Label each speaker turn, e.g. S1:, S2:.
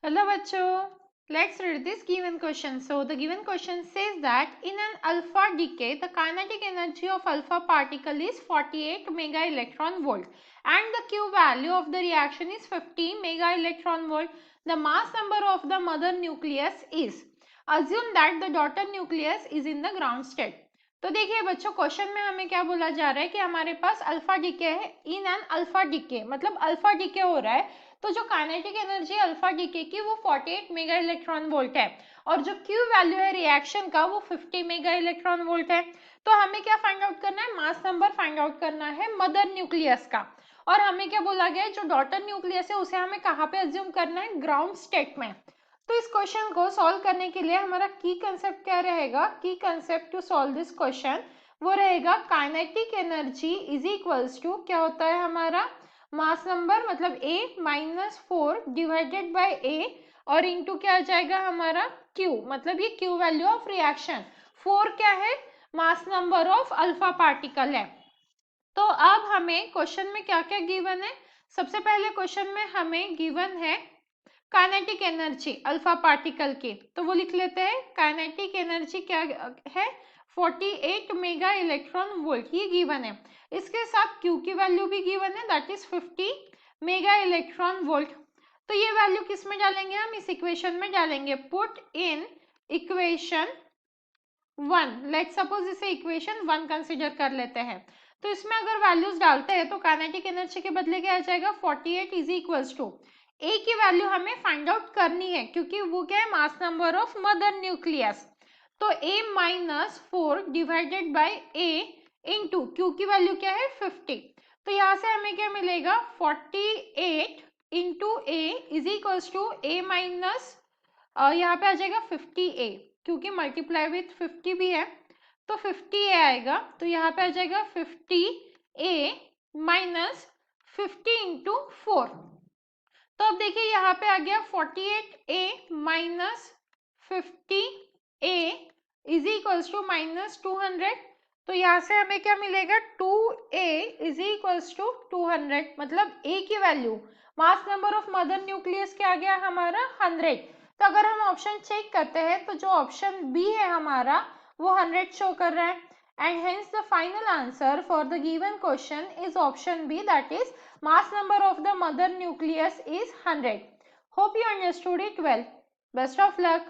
S1: Hello bachcho, let's read this given question. So the given question says that in an alpha decay the kinetic energy of alpha particle is 48 mega electron volt and the Q value of the reaction is 50 mega electron volt. The mass number of the mother nucleus is. Assume that the daughter nucleus is in the ground state. तो देखिए बच्चों question में हमें क्या बोला जा रहा है कि हमारे पास अल्फा डीके है इन एन अल्फा डीके मतलब अल्फा डीके हो रहा है तो जो काइनेटिक एनर्जी अल्फा डीके की वो 48 मेगा इलेक्ट्रॉन वोल्ट है और जो क्यू वैल्यू है रिएक्शन का वो 50 मेगा इलेक्ट्रॉन वोल्ट है। तो हमें क्या फाइंड आउट करना है, मास नंबर फाइंड आउट करना है मदर न्यूक्लियस का। और हमें क्या बोला गया है, जो डॉटर न्यूक्लियस है उसे हमें कहाँ पे अज्यूम करना है, ग्राउंड स्टेट में। तो इस क्वेश्चन को सॉल्व करने के लिए हमारा की कंसेप्ट क्या रहेगा, की concept to solve this question वो रहेगा kinetic energy is equals to क्या होता है हमारा मास नंबर मतलब A minus 4 divided by A और इंटू क्या आ जाएगा हमारा Q मतलब ये Q वैल्यू ऑफ रिएक्शन। 4 क्या है, mass number of alpha particle है। तो अब हमें क्वेश्चन में क्या क्या गिवन है, सबसे पहले क्वेश्चन में हमें गिवन है काइनेटिक एनर्जी अल्फा पार्टिकल की, तो वो लिख लेते हैं। काइनेटिक एनर्जी क्या है, 48 मेगा इलेक्ट्रॉन वोल्ट ये गिवन है। इसके साथ Q की वैल्यू भी गिवन है that is 50 mega electron volt. तो ये वैल्यू किस में डालेंगे, हम इस इक्वेशन में डालेंगे। Put in equation 1, let suppose इसे इक्वेशन 1 कंसीडर कर लेते हैं। तो इसमें अगर वैल्यूज डालते हैं तो काइनेटिक एनर्जी के बदले क्या आ जाएगा, 48 इज इक्वल्स टू ए की वैल्यू हमें फाइंड आउट करनी है क्योंकि वो क्या है, mass number of mother nucleus. तो a minus 4 divided by a into Q की वैल्यू क्या है 50। तो यहाँ से हमें क्या मिलेगा 48 into A is equals to A minus यहाँ पे आ जाएगा 50a क्योंकि मल्टीप्लाई विथ 50 भी है तो 50a आएगा। तो यहाँ पे आ जाएगा 50a माइनस 50 इंटू 4। तो अब देखिए यहाँ पे आ गया 48a minus 50a is equals to minus 200। तो यहाँ से हमें क्या मिलेगा 2a इज इक्वल्स टू 200 मतलब a की value mass number of mother nucleus क्या आ गया हमारा 100। तो अगर हम ऑप्शन चेक करते हैं तो जो ऑप्शन बी है हमारा वो 100 शो कर रहा है and hence the final answer for the given question is option B, that is mass number of the mother nucleus is 100. Hope you understood it well. Best of luck.